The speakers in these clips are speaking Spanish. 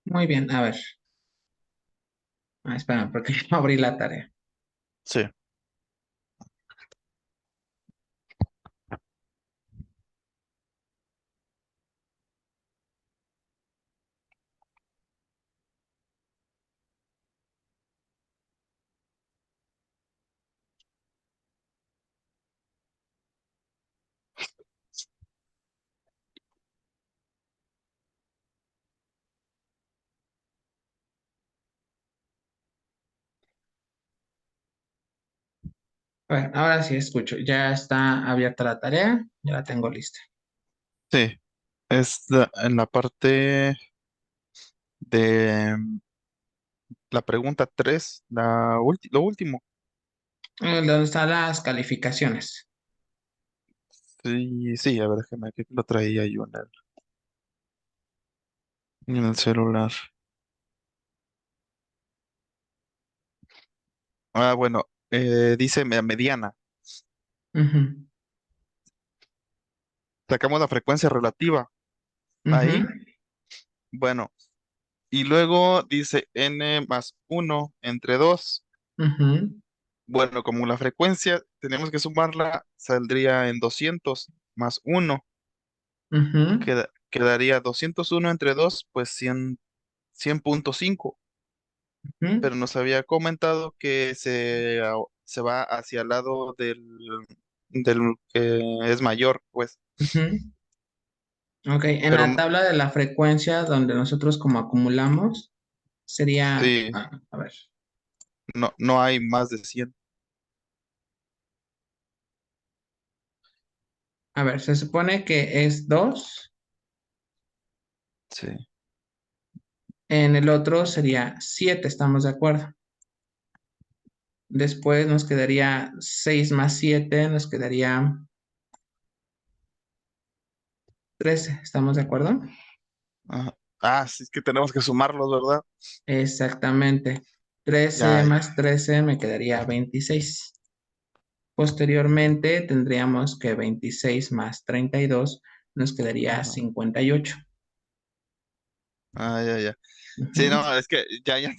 Muy bien, a ver. Espera, porque no abrí la tarea. Sí. Bueno, ahora sí escucho. Ya está abierta la tarea, ya la tengo lista. Sí. En la parte de la pregunta 3, lo último. ¿Dónde están las calificaciones? Sí, sí, a ver, déjame que lo traía yo en el celular. Ah, bueno, dice mediana. Ujú, Sacamos la frecuencia relativa ujú, ahí. Bueno, y luego dice n más uno entre 2. ujú, Bueno, como la frecuencia tenemos que sumarla, saldría en 200 más uno. ujú, Quedaría 201 entre 2, pues 100.5. ujú, Pero nos había comentado que se va hacia el lado del que es mayor, pues. ujú. Ok, en Pero la tabla de la frecuencia donde nosotros como acumulamos sería, sí, a ver, no hay más de 100. se supone que es 2, Sí. en el otro sería 7, ¿estamos de acuerdo? Después nos quedaría 6 más 7, nos quedaría 13, ¿estamos de acuerdo? Ajá. Ah, sí, es que tenemos que sumarlos, ¿verdad? Exactamente. 13 Ya, ya. más 13 me quedaría 26. Posteriormente tendríamos que 26 más 32 nos quedaría Ajá. 58. Ah, ya, ya. Sí, Ujú. no, es que ya, ya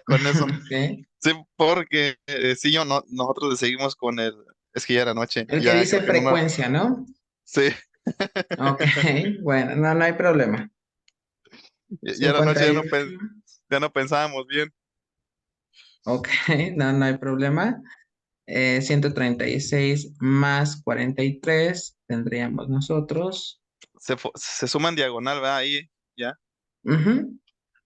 con eso. Ok. Sí, porque sí, nosotros le seguimos con es que ya era noche, El que ya dice creo que no me. frecuencia, ¿no? Sí, Ok, bueno, no, no hay problema. ya era noche, 58. ya no pensábamos bien. Ok, no, no hay problema. 136 más 43 tendríamos nosotros. Se suma en diagonal, ¿verdad? Ahí, ya. Ujú.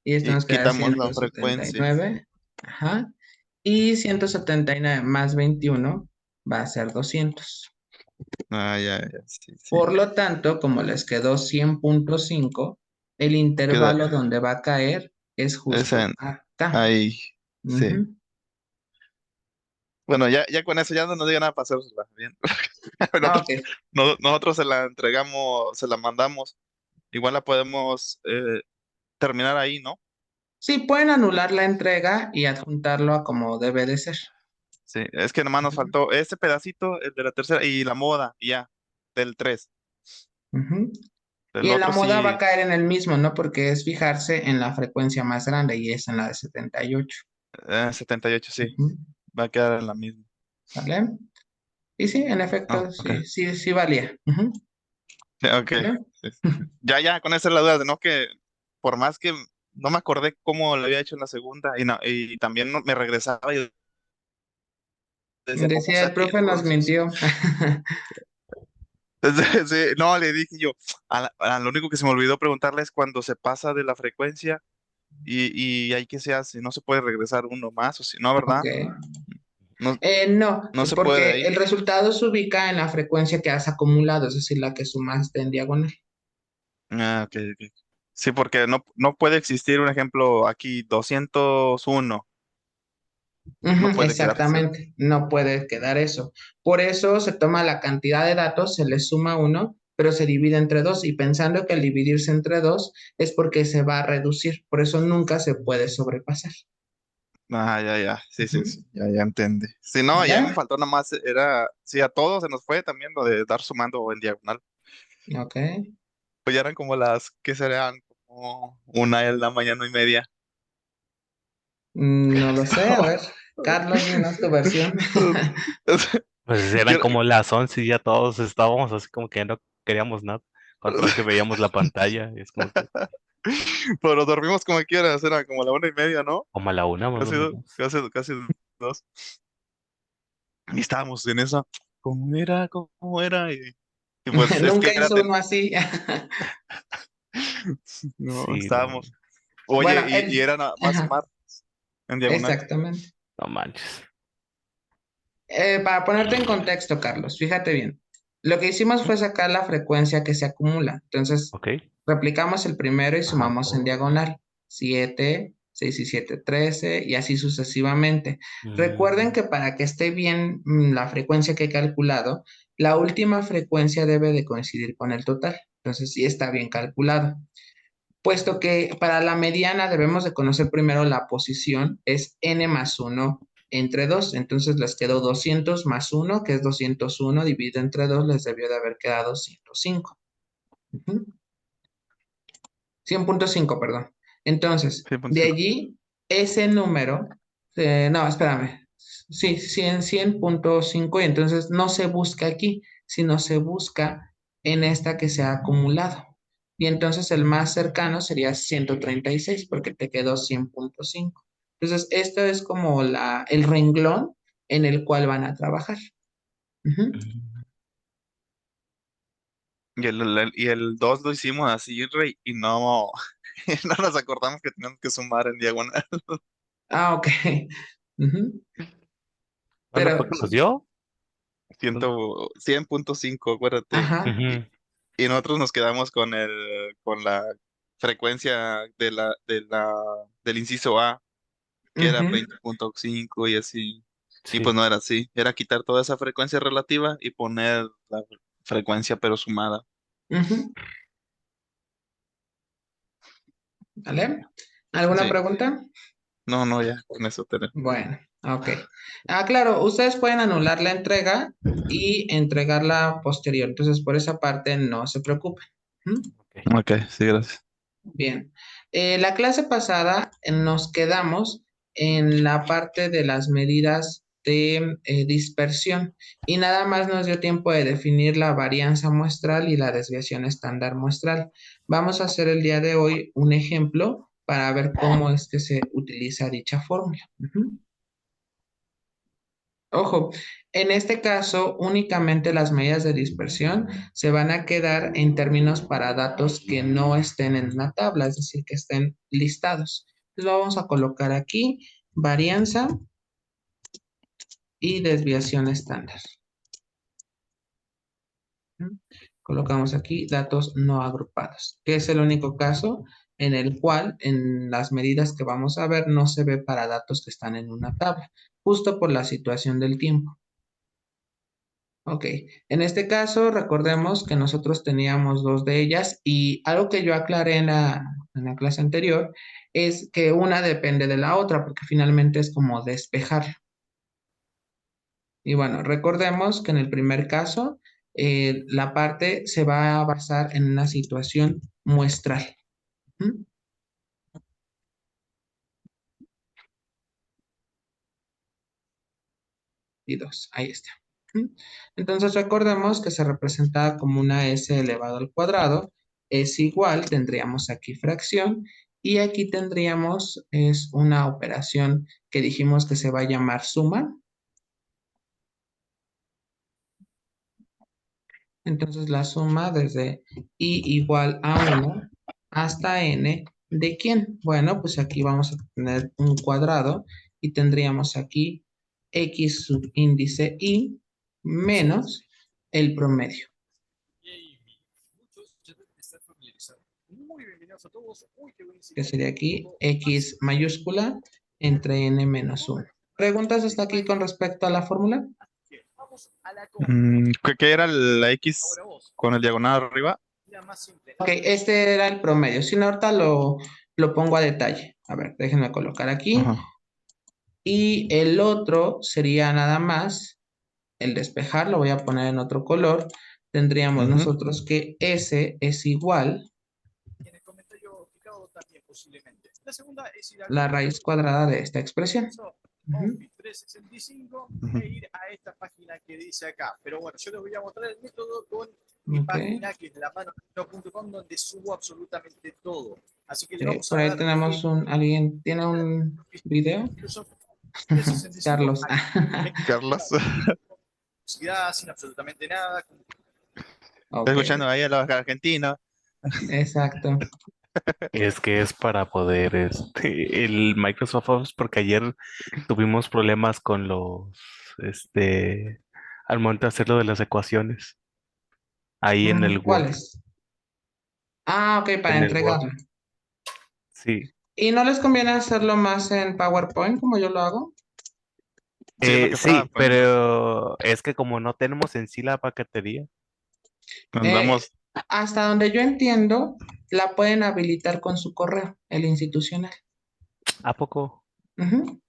Y esto Y nos queda quitamos ciento la setenta y frecuencia. nueve. Ajá. Y 179 más 21 va a ser 200. Ah, ya, ya, sí, sí. Por lo tanto, como les quedó 100,5, el Queda intervalo donde va a caer es esa justo acá. ahí, sí. Ujú. Bueno, ya con eso ya no nos diga nada para hacerla bien. Ah, Nosotros, ok. nosotros se la entregamos, se la mandamos. Igual la podemos terminar ahí, ¿no? Sí, pueden anular la entrega y adjuntarlo a como debe de ser. Sí, es que nomás nos Ujú. faltó ese pedacito, el de la tercera, y la moda, y ya, del 3. Ujú. Y Del en la otro moda va a sí, caer en el mismo, ¿no? Porque es fijarse en la frecuencia más grande y es en la de 78. 78 sí, Ujú. va a quedar en la misma. ¿Vale? Y sí, en Ah, efecto, ok. sí, sí, sí valía. Ujú. Sí, ok. ¿Vale? Sí, sí, sí. Ya, con esa es la duda, de no que por más que no me acordé cómo lo había hecho en la segunda, y también me regresaba y decía, ¿cómo Decía, el saqué profe nos entonces? mintió. Sí, no, le dije yo, lo único que se me olvidó preguntarle es cuando se pasa de la frecuencia y ahí que se hace, no se puede regresar uno más, o si no, Ok. ¿verdad? No, No, no se puede porque ahí. el resultado se ubica en la frecuencia que has acumulado, es decir, la que sumaste en diagonal. Ah, ok, ok. Sí, porque no puede existir un ejemplo aquí, 201 no Ujú, puede quedarse. exactamente, no puede quedar eso. Por eso se toma la cantidad de datos, se le suma uno, pero se divide entre dos y pensando que al dividirse entre dos es porque se va a reducir, por eso nunca se puede sobrepasar. Ah, ya, ya, sí, sí, Ujú. sí, ya entendí. Si no, ya me ¿Vale? faltó nada más, sí, a todos se nos fue también lo de dar sumando en diagonal. Ok. Pues ya eran como las, ¿qué serán? una en la mañana y media. No lo sé, a ver. Carlos, dinos tu versión. Pues eran Yo- como las 11 y ya todos estábamos así como que no queríamos nada. Cuando más que veíamos la pantalla, y es como que Pero dormimos como quieras, era como la una y media, ¿no? como a la una más o menos. Casi dos. Y estábamos en esa, ¿cómo era? ¿Cómo era? Y pues es que Nunca hizo uno así. no, Sí, no, estábamos. Oye, Bueno, y era nada más ajá, martes en diagonal. exactamente. no manches. Para ponerte en contexto, Carlos, fíjate bien. Lo que hicimos fue sacar la frecuencia que se acumula. Entonces, Ok. replicamos el primero y Ajá. sumamos en diagonal. 7, 6 y 7, 13 y así sucesivamente. Recuerden Mm, que para que esté bien la frecuencia que he calculado, la última frecuencia debe de coincidir con el total. Entonces, sí está bien calculado. Puesto que para la mediana debemos de conocer primero la posición, es n más 1 entre 2. Entonces les quedó 200 más 1, que es 201, dividido entre 2, les debió de haber quedado 105. Ujú. 100.5, perdón. Entonces, Sí, punto de cinco. allí, ese número, no, espérame, sí, 100.5, y entonces no se busca aquí, sino se busca en esta que se ha acumulado. Y entonces el más cercano sería 136, porque te quedó 100.5. Entonces, esto es como el renglón en el cual van a trabajar. Ujú. mm. Y el 2 lo hicimos así, Rey, y no, no nos acordamos que teníamos que sumar en diagonal. Ah, ok. Ujú. ¿Cuándo fue Pero, que nos dio? 100.5, acuérdate. ajá. Y, Ujú. y nosotros nos quedamos con la frecuencia del inciso A, que era Ujú, 20.5 y así. Y pues Sí. no era así, era quitar toda esa frecuencia relativa y poner la frecuencia pero sumada. ujú. ¿Vale? ¿Alguna Sí, pregunta? no, no, ya, con eso tenemos. Bueno, ok. Ah, claro, ustedes pueden anular la entrega y entregarla posterior. Entonces, por esa parte no se preocupen. ¿Mm? Ok. Ok, sí, gracias. Bien. La clase pasada nos quedamos en la parte de las medidas de dispersión y nada más nos dio tiempo de definir la varianza muestral y la desviación estándar muestral. Vamos a hacer el día de hoy un ejemplo para ver cómo es que se utiliza dicha fórmula. Ujú. Ojo, en este caso únicamente las medidas de dispersión se van a quedar en términos para datos que no estén en una tabla, es decir, que estén listados. Entonces lo vamos a colocar aquí, varianza y desviación estándar. ¿Mm? Colocamos aquí datos no agrupados, que es el único caso en el cual en las medidas que vamos a ver no se ve para datos que están en una tabla, justo por la situación del tiempo. Ok, en este caso recordemos que nosotros teníamos dos de ellas y algo que yo aclaré en la clase anterior es que una depende de la otra porque finalmente es como despejarlo. Y bueno, recordemos que en el primer caso la parte se va a basar en una situación muestral. ¿Mm? Y dos, ahí está. ¿Mm? Entonces recordemos que se representa como una s elevado al cuadrado, es igual, tendríamos aquí fracción, y aquí tendríamos es una operación que dijimos que se va a llamar suma. Entonces la suma desde i igual a 1 hasta n, ¿de quién? Bueno, pues aquí vamos a tener un cuadrado y tendríamos aquí x subíndice i menos el promedio, que sería aquí x mayúscula entre n menos 1. ¿Preguntas hasta aquí con respecto a la fórmula? ¿Qué era la X con el diagonal arriba? Ok, este era el promedio. Si no, ahorita lo pongo a detalle. A ver, déjenme colocar aquí. Ajá. Y el otro sería nada más el despejar, lo voy a poner en otro color. Tendríamos Ujú. nosotros que S es igual posiblemente. La segunda es ir al la raíz cuadrada de esta expresión. Ujú. Office 365 Ujú. e ir a esta página que dice acá. Pero bueno, yo les voy a mostrar el método con mi Ok. página, que es lamano.com, donde subo absolutamente todo. Así que le Ok, vamos a por ahí dar tenemos alguien tiene un video. Microsoft 365. Carlos. Carlos, Publicidad, sin absolutamente nada. estoy Ok, escuchando ahí a los argentinos. exacto. Es que es para poder, el Microsoft Office, porque ayer tuvimos problemas con al momento de hacerlo de las ecuaciones, ahí en el Word, ¿Cuáles? Ah, ok, para en el Word, entregarlo. sí. ¿Y no les conviene hacerlo más en PowerPoint como yo lo hago? Sí, es lo que estaba Sí, poniendo. pero es que como no tenemos en sí la paquetería, Eh, Andamos, hasta donde yo entiendo, la pueden habilitar con su correo, el institucional. ¿a poco? Ujú.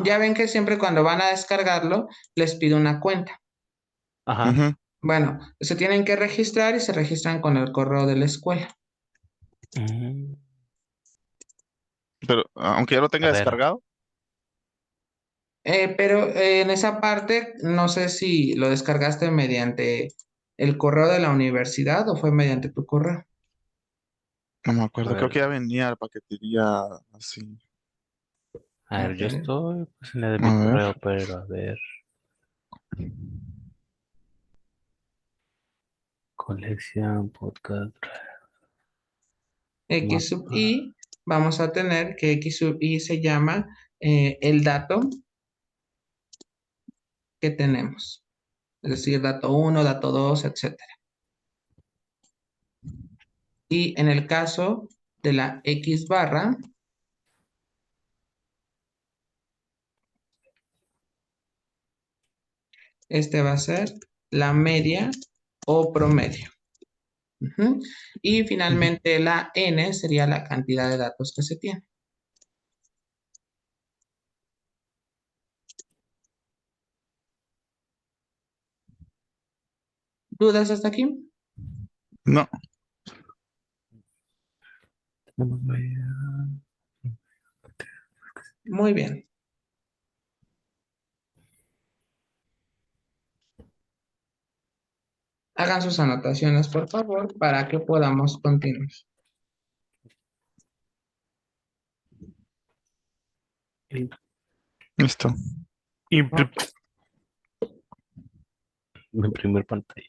Ya ven que siempre cuando van a descargarlo, les pido una cuenta. Ajá. ujú. Bueno, se tienen que registrar y se registran con el correo de la escuela. Mm, Pero aunque ya lo tenga a ver, descargado, Pero en esa parte, no sé si lo descargaste mediante el correo de la universidad o fue mediante tu correo. no me a acuerdo. Creo ver, que ya venía la paquetería así. yo Ok. estoy pues, en la de mi A ver. correo, pero a ver, colección, podcast, X sub mapa. i, vamos a tener que X sub i se llama el dato que tenemos. Es decir, dato uno, dato 2, etcétera. Y en el caso de la X barra, este va a ser la media o promedio. Ujú. Y Ujú. finalmente la N sería la cantidad de datos que se tiene. ¿Dudas hasta aquí? No, Muy bien. Hagan sus anotaciones, por favor, para que podamos continuar. listo. Ok. Mi primer pantalla.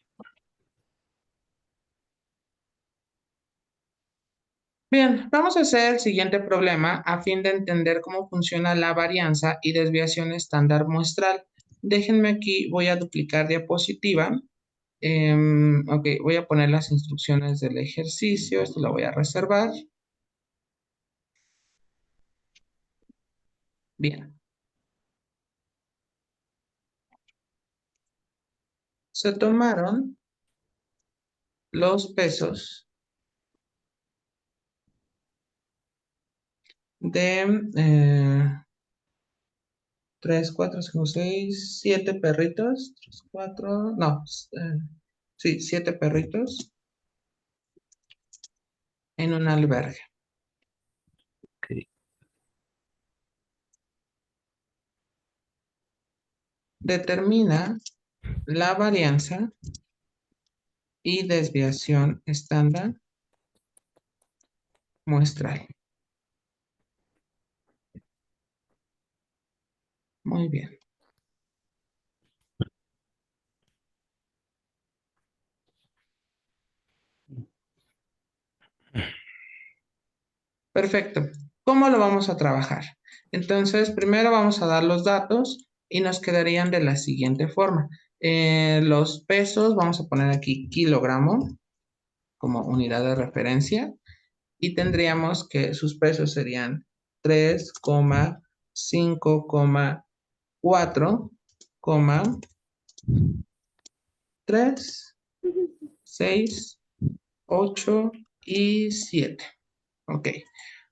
Bien, vamos a hacer el siguiente problema a fin de entender cómo funciona la varianza y desviación estándar muestral. Déjenme aquí, voy a duplicar diapositiva. Ok, voy a poner las instrucciones del ejercicio. Esto lo voy a reservar. Bien. Se tomaron los pesos de 3, 4, 5, 6, 7 perritos. 3, 4, no, sí, 7 perritos en un albergue. Ok. Determina la varianza y desviación estándar muestral. Muy bien. Perfecto. ¿Cómo lo vamos a trabajar? Entonces, primero vamos a dar los datos y nos quedarían de la siguiente forma. Los pesos, vamos a poner aquí kilogramo como unidad de referencia y tendríamos que sus pesos serían 3,5,4, 3, 6, 8 y 7. Ok.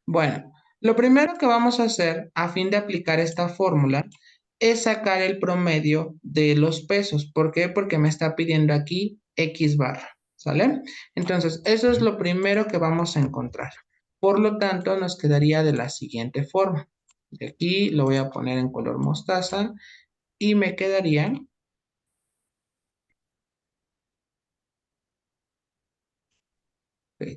Bueno, lo primero que vamos a hacer a fin de aplicar esta fórmula es sacar el promedio de los pesos. ¿Por qué? Porque me está pidiendo aquí X barra. ¿Sale? Entonces, eso es lo primero que vamos a encontrar. Por lo tanto, nos quedaría de la siguiente forma. De aquí lo voy a poner en color mostaza y me quedaría...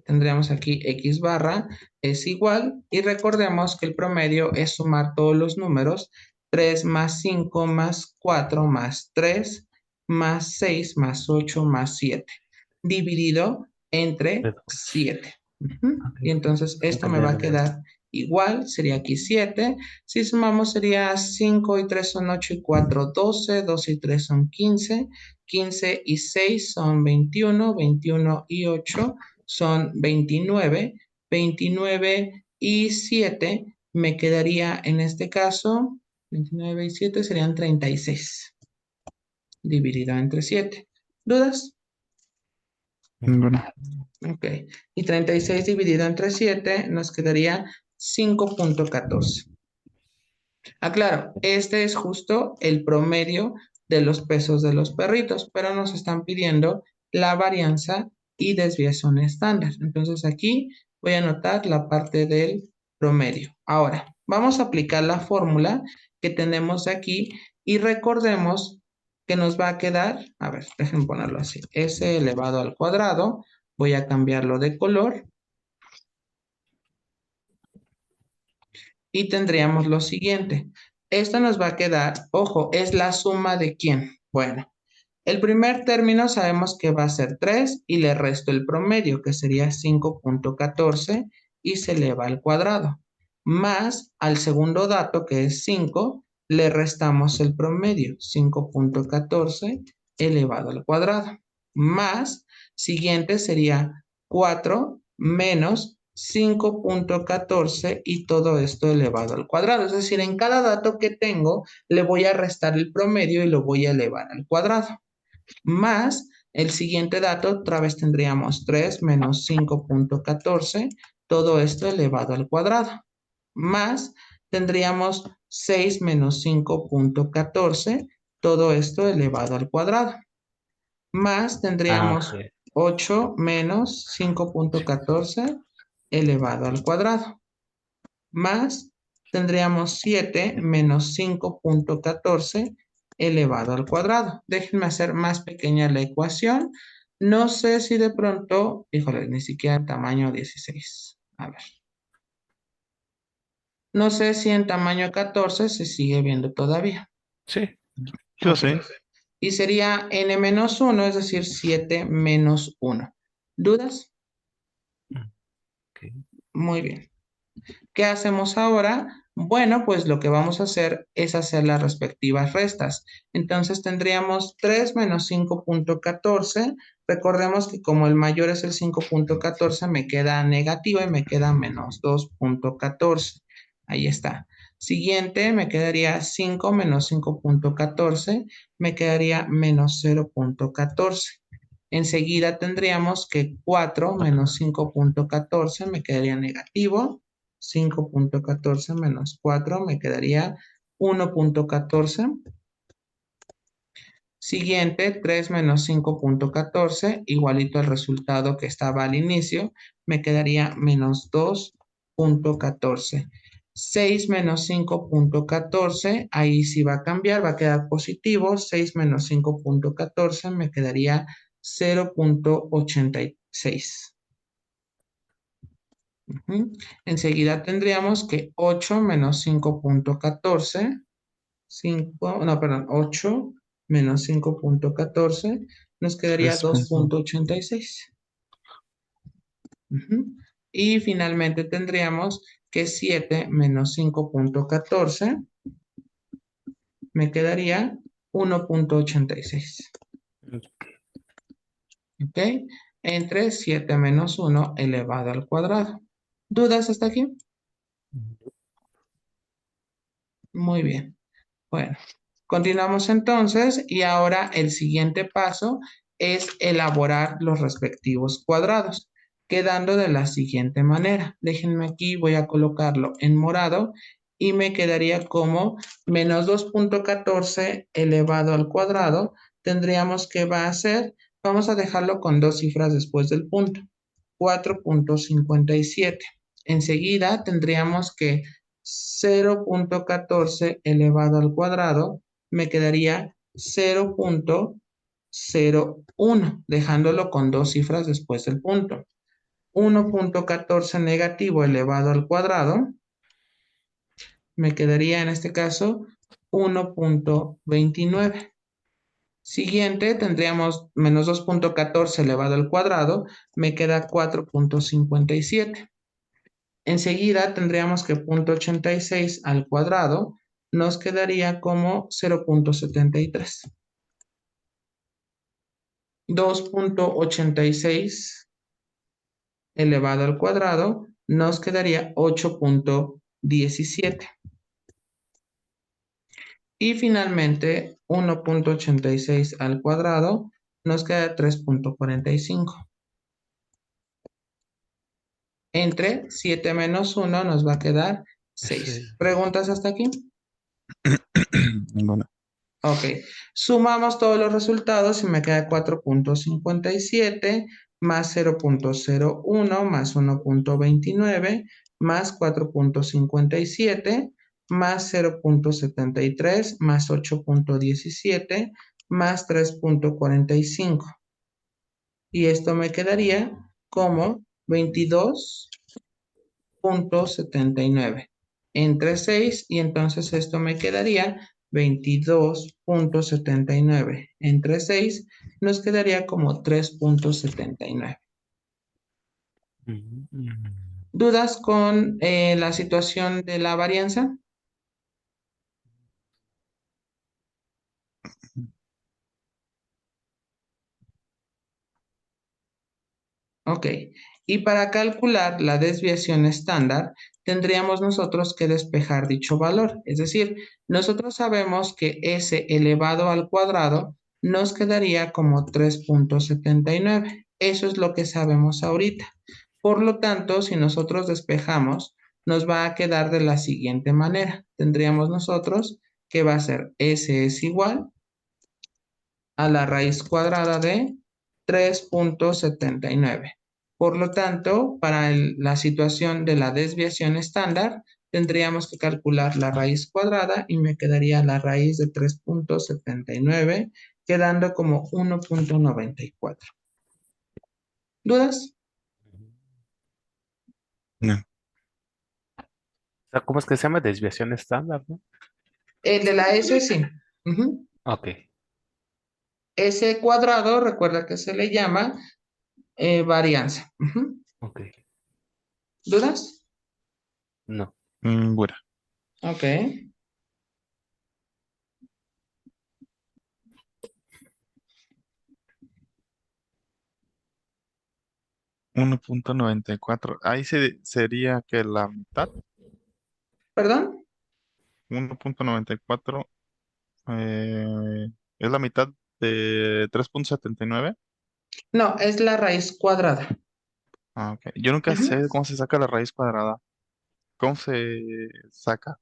Tendríamos aquí x barra es igual y recordemos que el promedio es sumar todos los números 3 más 5 más 4 más 3 más 6 más 8 más 7 dividido entre 7. Y entonces esto me va a quedar igual, sería aquí 7. Si sumamos sería 5 y 3 son 8 y 4, 12, 12 y 3 son 15, 15 y 6 son 21, 21 y 8 son 29, 29 y 7 me quedaría en este caso, 29 y 7 serían 36, dividido entre 7. ¿Dudas? Ninguna. Ok. Y 36 dividido entre 7 nos quedaría 5.14. Claro, este es justo el promedio de los pesos de los perritos, pero nos están pidiendo la varianza y desviación estándar. Entonces aquí voy a anotar la parte del promedio. Ahora, vamos a aplicar la fórmula que tenemos aquí y recordemos que nos va a quedar, a ver, déjenme ponerlo así, s elevado al cuadrado, voy a cambiarlo de color y tendríamos lo siguiente. Esto nos va a quedar, ojo, es la suma de quién. Bueno, el primer término sabemos que va a ser 3 y le resto el promedio, que sería 5.14 y se eleva al cuadrado. Más al segundo dato, que es 5, le restamos el promedio, 5.14 elevado al cuadrado. Más, siguiente sería 4 menos 5.14 y todo esto elevado al cuadrado. Es decir, en cada dato que tengo, le voy a restar el promedio y lo voy a elevar al cuadrado. Más el siguiente dato, otra vez tendríamos 3 menos 5.14, todo esto elevado al cuadrado. Más tendríamos 6 menos 5.14, todo esto elevado al cuadrado. Más tendríamos 8 menos 5.14 elevado al cuadrado. Más tendríamos 7 menos 5.14 elevado al cuadrado. Déjenme hacer más pequeña la ecuación. No sé si de pronto, híjole, ni siquiera tamaño 16. A ver. No sé si en tamaño 14 se sigue viendo todavía. Sí. Yo Ok. sé. Y sería n menos 1, es decir, 7 menos 1. ¿Dudas? Ok. Muy bien. ¿Qué hacemos ahora? Bueno, pues lo que vamos a hacer es hacer las respectivas restas. Entonces tendríamos 3 menos 5.14. Recordemos que como el mayor es el 5.14, me queda negativo y me queda menos 2.14. Ahí está. Siguiente, me quedaría 5 menos 5.14, me quedaría menos 0.14. Enseguida tendríamos que 4 menos 5.14 me quedaría negativo. 5.14 menos 4 me quedaría 1.14. Siguiente, 3 menos 5.14, igualito al resultado que estaba al inicio, me quedaría menos 2.14. 6 menos 5.14, ahí sí va a cambiar, va a quedar positivo. 6 menos 5.14 me quedaría 0.86. Enseguida tendríamos que 8 menos 5.14, 8 menos 5.14, nos quedaría 2.86. Y finalmente tendríamos que 7 menos 5.14, me quedaría 1.86. ¿Ok? Entre 7 menos 1 elevado al cuadrado. ¿Dudas hasta aquí? Muy bien. Bueno, continuamos entonces y ahora el siguiente paso es elaborar los respectivos cuadrados, quedando de la siguiente manera. Déjenme aquí, voy a colocarlo en morado y me quedaría como menos 2.14 elevado al cuadrado. Tendríamos que va a ser, vamos a dejarlo con dos cifras después del punto, 4.57. Enseguida tendríamos que 0.14 elevado al cuadrado me quedaría 0.01, dejándolo con dos cifras después del punto. 1.14 negativo elevado al cuadrado me quedaría en este caso 1.29. Siguiente tendríamos menos 2.14 elevado al cuadrado, me queda 4.57. Enseguida tendríamos que 0.86 al cuadrado nos quedaría como 0.73. 2.86 elevado al cuadrado nos quedaría 8.17. Y finalmente 1.86 al cuadrado nos queda 3.45. Entre 7 menos 1 nos va a quedar 6. Sí. ¿Preguntas hasta aquí? Ninguna. Ok, sumamos todos los resultados y me queda 4.57 más 0.01 más 1.29 más 4.57 más 0.73 más 8.17 más 3.45. Y esto me quedaría como 22.79 entre 6 y entonces esto me quedaría 22.79 entre 6 nos quedaría como 3.79. Mm. ¿Dudas con la situación de la varianza? Ok, y para calcular la desviación estándar, tendríamos nosotros que despejar dicho valor. Es decir, nosotros sabemos que s elevado al cuadrado nos quedaría como 3.79. Eso es lo que sabemos ahorita. Por lo tanto, si nosotros despejamos, nos va a quedar de la siguiente manera. Tendríamos nosotros que va a ser s es igual a la raíz cuadrada de 3.79. Por lo tanto, para la situación de la desviación estándar, tendríamos que calcular la raíz cuadrada y me quedaría la raíz de 3.79, quedando como 1.94. ¿Dudas? No. O sea, ¿cómo es que se llama? Desviación estándar, ¿no? El de la S sí. Ujú. Ok, S cuadrado, recuerda que se le llama varianza. Ujú. ok. ¿Dudas? No. Ninguna. Ok. 1.94. Ahí sería que la mitad. ¿Perdón? 1.94 es la mitad de 3.79. No, es la raíz cuadrada. Ah, ok. Yo nunca Ujú. sé cómo se saca la raíz cuadrada. ¿Cómo se saca?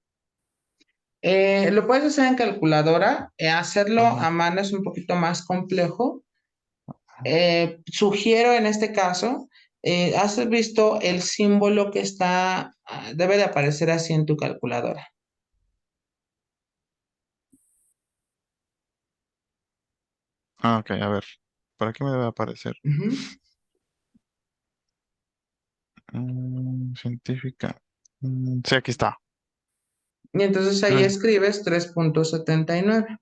Lo puedes hacer en calculadora. Hacerlo Ujú. a mano es un poquito más complejo. Sugiero en este caso, ¿has visto el símbolo que está, debe de aparecer así en tu calculadora? Ah, ok, a ver. ¿Por aquí me debe aparecer? Ujú. Científica. Sí, aquí está. Y entonces ahí Ah, escribes 3.79.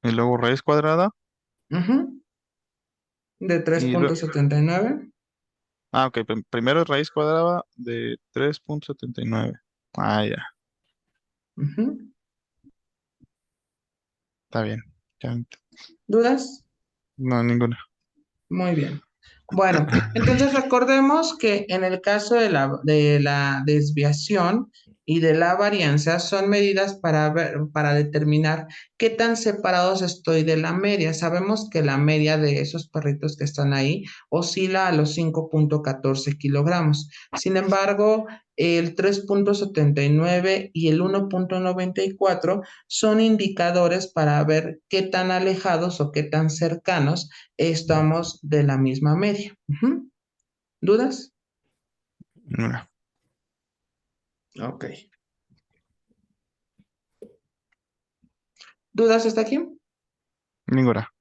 y luego raíz cuadrada. Ujú. De Y 3.79. ok. Primero raíz cuadrada de 3.79. Ah, ya. Ujú. Está bien. Ya ¿Dudas? no, ninguna. Muy bien. Bueno, entonces recordemos que en el caso de la desviación y de la varianza son medidas para para determinar qué tan separados estoy de la media. Sabemos que la media de esos perritos que están ahí oscila a los 5.14 kilogramos. Sin embargo, el 3.79 y el 1.94 son indicadores para ver qué tan alejados o qué tan cercanos estamos de la misma media. Ujú. ¿Dudas? Ninguna. Ok. ¿Dudas hasta aquí? Ninguna.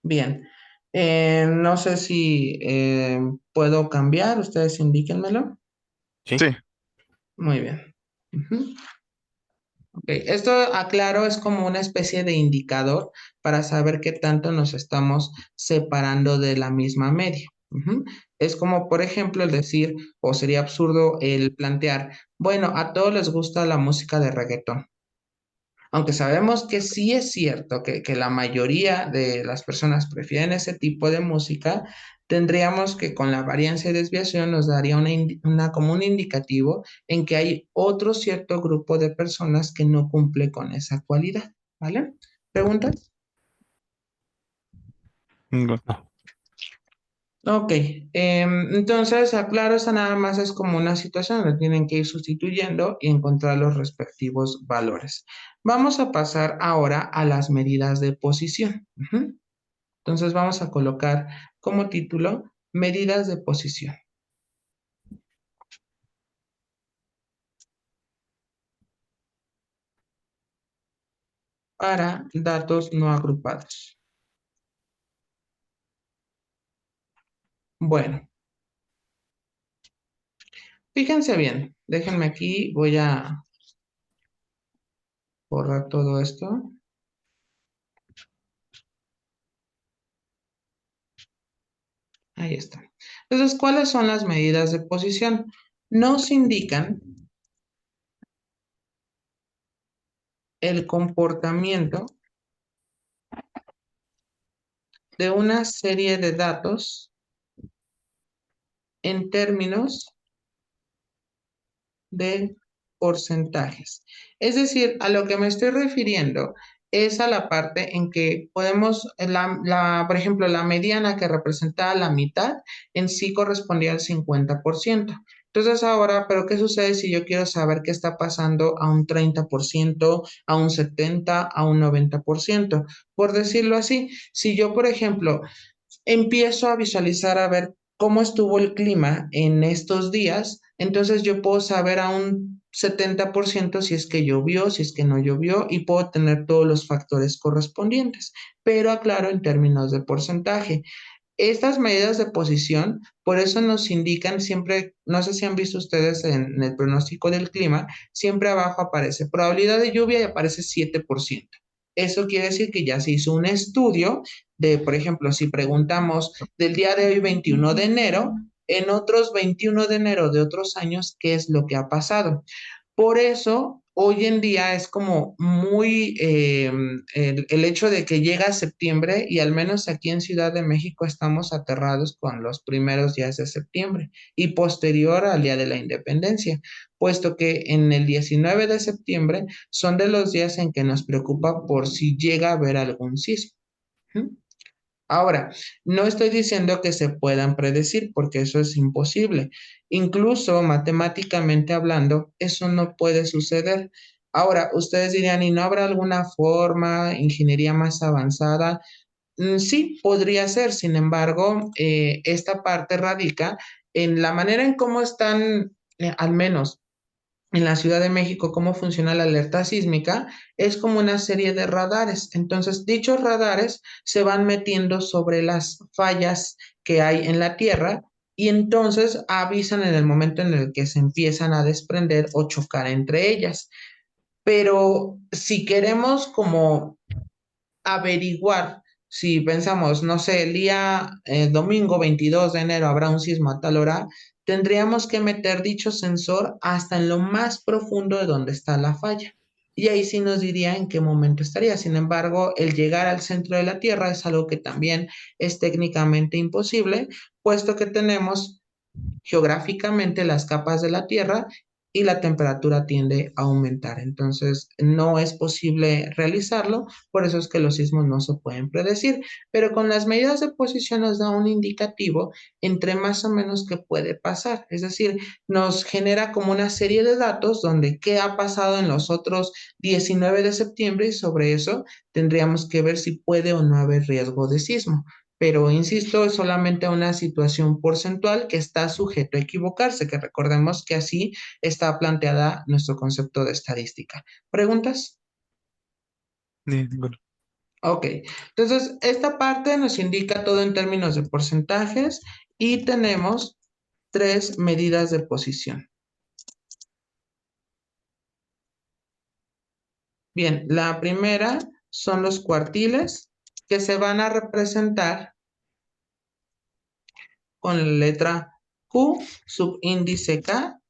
Bien. No sé si puedo cambiar, ustedes indíquenmelo. Sí. Sí. Muy bien. Ujú. Ok, esto, aclaro, es como una especie de indicador para saber qué tanto nos estamos separando de la misma media. Ujú. Es como, por ejemplo, el decir, o sería absurdo el plantear, bueno, a todos les gusta la música de reggaetón. Aunque sabemos que sí es cierto que la mayoría de las personas prefieren ese tipo de música, tendríamos que con la variancia y desviación nos daría como un indicativo en que hay otro cierto grupo de personas que no cumple con esa cualidad, ¿vale? ¿Preguntas? Ninguna. No. Ok, entonces, aclaro, esa nada más es como una situación donde tienen que ir sustituyendo y encontrar los respectivos valores. Vamos a pasar ahora a las medidas de posición. Ujú. Entonces, vamos a colocar como título medidas de posición para datos no agrupados. Bueno, fíjense bien, déjenme aquí, voy a borrar todo esto. Ahí está. Entonces, ¿cuáles son las medidas de posición? Nos indican el comportamiento de una serie de datos en términos de porcentajes. Es decir, a lo que me estoy refiriendo es a la parte en que podemos, por ejemplo, la mediana que representaba la mitad en sí correspondía al 50%. Entonces ahora, ¿pero qué sucede si yo quiero saber qué está pasando a un 30%, a un 70%, a un 90%? Por decirlo así, si yo, por ejemplo, empiezo a visualizar a ver cómo estuvo el clima en estos días, entonces yo puedo saber a un 70% si es que llovió, si es que no llovió y puedo tener todos los factores correspondientes, pero aclaro en términos de porcentaje. Estas medidas de posición, por eso nos indican siempre, no sé si han visto ustedes en el pronóstico del clima, siempre abajo aparece probabilidad de lluvia y aparece 7%. Eso quiere decir que ya se hizo un estudio de, por ejemplo, si preguntamos del día de hoy 21 de enero, en otros 21 de enero de otros años, ¿qué es lo que ha pasado? Por eso, hoy en día es como muy el hecho de que llega septiembre y al menos aquí en Ciudad de México estamos aterrados con los primeros días de septiembre y posterior al Día de la Independencia, puesto que en el 19 de septiembre son de los días en que nos preocupa por si llega a haber algún sismo. ¿Mm? Ahora, no estoy diciendo que se puedan predecir, porque eso es imposible. Incluso matemáticamente hablando, eso no puede suceder. Ahora, ustedes dirían, ¿y no habrá alguna forma, ingeniería más avanzada? Sí, podría ser. Sin embargo, esta parte radica en la manera en cómo están, al menos en la Ciudad de México, cómo funciona la alerta sísmica, es como una serie de radares. Entonces, dichos radares se van metiendo sobre las fallas que hay en la Tierra y entonces avisan en el momento en el que se empiezan a desprender o chocar entre ellas. Pero si queremos como averiguar, si pensamos, no sé, el día domingo 22 de enero habrá un sismo a tal hora, tendríamos que meter dicho sensor hasta en lo más profundo de donde está la falla. Y ahí sí nos diría en qué momento estaría. Sin embargo, el llegar al centro de la Tierra es algo que también es técnicamente imposible, puesto que tenemos geográficamente las capas de la Tierra y la temperatura tiende a aumentar. Entonces, no es posible realizarlo, por eso es que los sismos no se pueden predecir, pero con las medidas de posición nos da un indicativo entre más o menos qué puede pasar. Es decir, nos genera como una serie de datos donde qué ha pasado en los otros 19 de septiembre y sobre eso tendríamos que ver si puede o no haber riesgo de sismo. pero insisto, es solamente una situación porcentual que está sujeto a equivocarse, que recordemos que así está planteada nuestro concepto de estadística. ¿Preguntas? Ninguno. Ok, entonces esta parte nos indica todo en términos de porcentajes y tenemos tres medidas de posición. Bien, la primera son los cuartiles que se van a representar con la letra Q, subíndice K.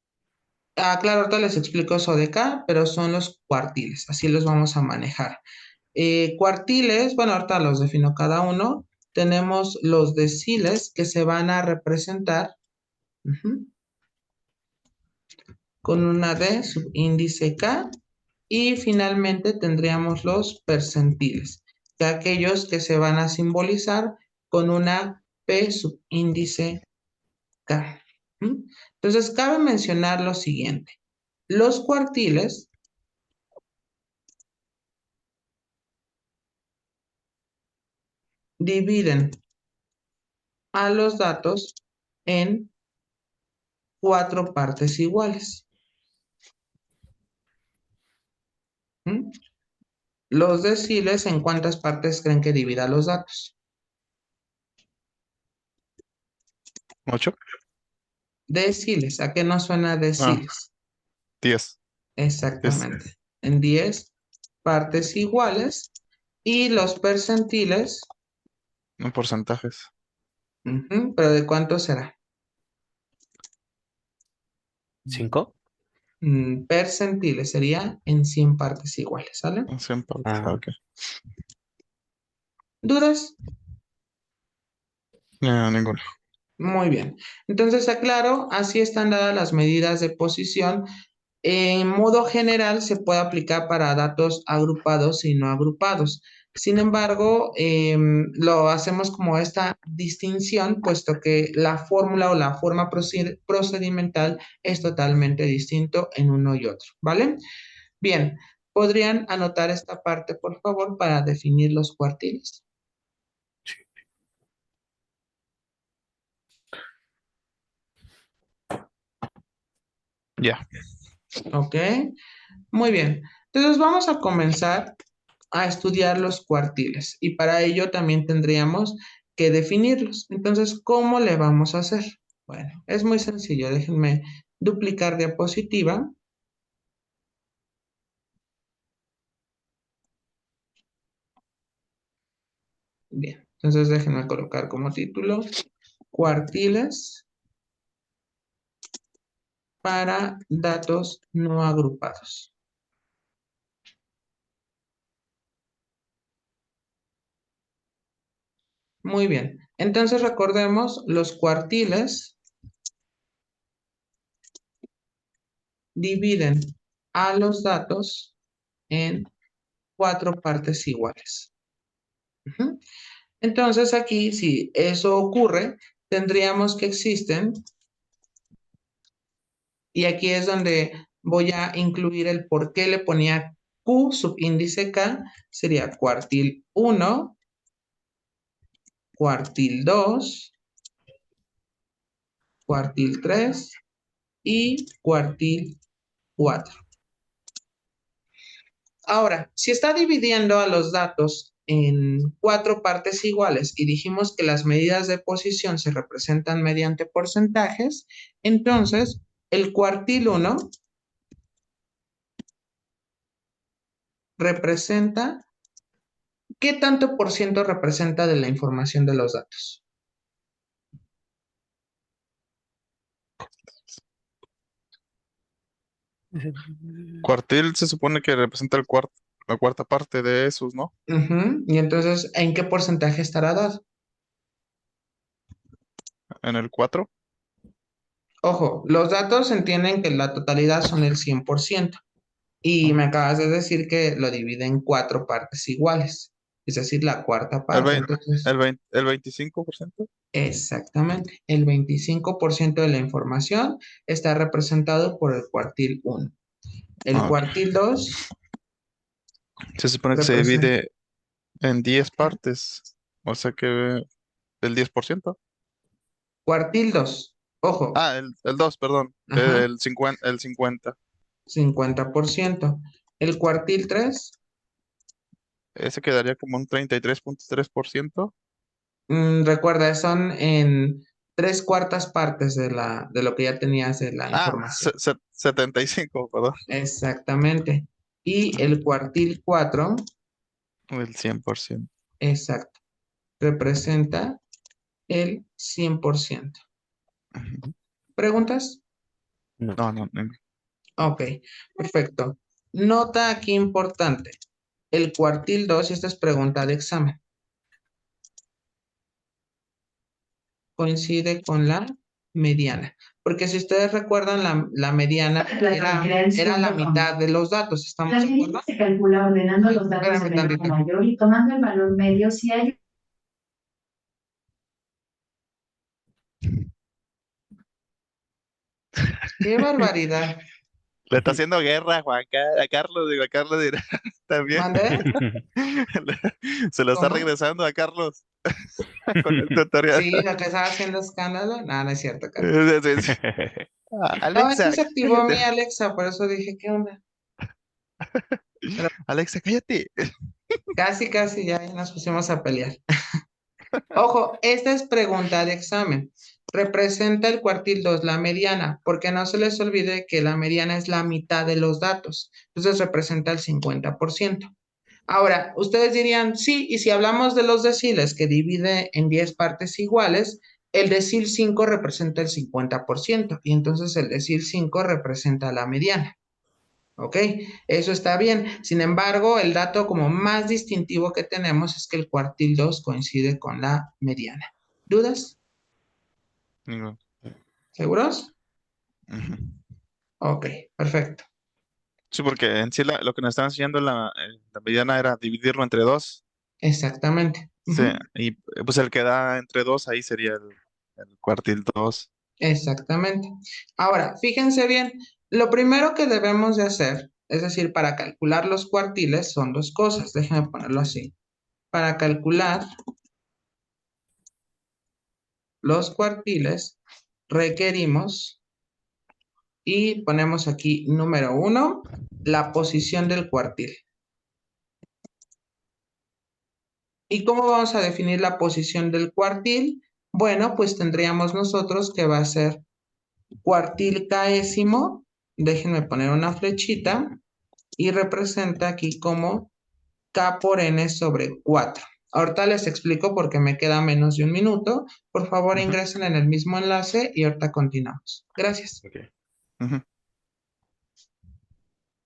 Claro, ahorita les explico eso de K, pero son los cuartiles, así los vamos a manejar. Cuartiles, bueno, ahorita los defino cada uno. Tenemos los deciles que se van a representar con una D, subíndice K. Y finalmente tendríamos los percentiles, que aquellos que se van a simbolizar con una P subíndice K. Entonces, cabe mencionar lo siguiente. Los cuartiles dividen a los datos en cuatro partes iguales. Los deciles, ¿en cuántas partes creen que divida los datos? 8. Deciles, ¿a qué no suena deciles? 10. Exactamente. En 10 partes iguales. Y los percentiles, En porcentajes. ¿pero de cuánto será? 5. Percentiles sería en 100 partes iguales, ¿sale? En 100 partes. Ah. Ok. ¿Dudas? Ninguno. Muy bien. Entonces, aclaro, así están dadas las medidas de posición. En modo general se puede aplicar para datos agrupados y no agrupados. Sin embargo, lo hacemos como esta distinción, puesto que la fórmula o la forma procedimental es totalmente distinto en uno y otro, ¿vale? Bien, ¿podrían anotar esta parte, por favor, para definir los cuartiles? Ya. Ok, muy bien. Entonces vamos a comenzar a estudiar los cuartiles y para ello también tendríamos que definirlos. Entonces, ¿cómo le vamos a hacer? Bueno, es muy sencillo. Déjenme duplicar diapositiva. Bien, entonces déjenme colocar como título cuartiles para datos no agrupados. Muy bien, entonces recordemos los cuartiles dividen a los datos en cuatro partes iguales. Entonces aquí, si eso ocurre, tendríamos que existen, y aquí es donde voy a incluir el por qué le ponía Q subíndice K, sería cuartil 1, cuartil 2, cuartil 3 y cuartil 4. Ahora, si está dividiendo a los datos en cuatro partes iguales y dijimos que las medidas de posición se representan mediante porcentajes, entonces el cuartil 1 representa, ¿qué tanto por ciento representa de la información de los datos? Cuartil se supone que representa la cuarta parte de esos, ¿no? Y entonces, ¿en qué porcentaje estará dado? En el 4. Ojo, los datos entienden que la totalidad son el 100%. Y me acabas de decir que lo divide en cuatro partes iguales, es decir, la cuarta El parte. 20, Entonces, el 25%. exactamente, el 25% de la información está representado por el cuartil 1. El Ok. cuartil 2 Se supone que se representa, divide en 10 partes. O sea que el 10%. Cuartil 2, ojo, Ah, el 2, perdón. ajá, El 50. 50%. El cuartil 3, Ese quedaría como un 33.3%. recuerda, son en tres cuartas partes de lo que ya tenías de la Ah, información. 75, perdón. Exactamente. Y el cuartil 4, El 100%. exacto, representa el 100%. Ujú. ¿Preguntas? No. No. Ok, perfecto. Nota aquí importante. El cuartil 2, y esta es pregunta de examen, coincide con la mediana. Porque si ustedes recuerdan, la mediana era la mitad de los datos. ¿Estamos La de mediana acuerdo? se calcula ordenando los datos Espérame de menor a tantito. mayor y tomando el valor medio si hay. ¡Qué barbaridad! Le está haciendo guerra a a Carlos, digo, a Carlos dirá también. ¿Mande? Se lo está ¿Cómo? regresando a Carlos con el tutorial. Sí, lo que estaba haciendo escándalo. No, no es cierto, Carlos. Sí, sí. No, es que Alexa, se activó mi cállate. Alexa, por eso dije, ¿qué onda? Pero Alexa, cállate. casi, casi ya nos pusimos a pelear. Ojo, esta es pregunta de examen. Representa el cuartil 2 la mediana, porque no se les olvide que la mediana es la mitad de los datos. Entonces representa el 50%. Ahora, ustedes dirían, sí, y si hablamos de los deciles que divide en 10 partes iguales, el decil 5 representa el 50% y entonces el decil 5 representa la mediana. ¿Ok? Eso está bien. Sin embargo, el dato como más distintivo que tenemos es que el cuartil 2 coincide con la mediana. ¿Dudas? Ninguno. ¿Seguros? Ujú. Ok, perfecto. Sí, porque en sí lo que nos están enseñando la mediana era dividirlo entre dos. Exactamente. Sí, Ujú. y pues el que da entre dos, ahí sería el cuartil 2. Exactamente. Ahora, fíjense bien, lo primero que debemos de hacer, es decir, para calcular los cuartiles, son dos cosas. Déjenme ponerlo así. Para calcular los cuartiles, requerimos, y ponemos aquí número 1, la posición del cuartil. ¿Y cómo vamos a definir la posición del cuartil? Bueno, pues tendríamos nosotros que va a ser cuartil késimo. Déjenme poner una flechita y representa aquí como K por N sobre 4. Ahorita les explico porque me queda menos de un minuto. Por favor, Ujú, ingresen en el mismo enlace y ahorita continuamos. Gracias. Ok. ujú.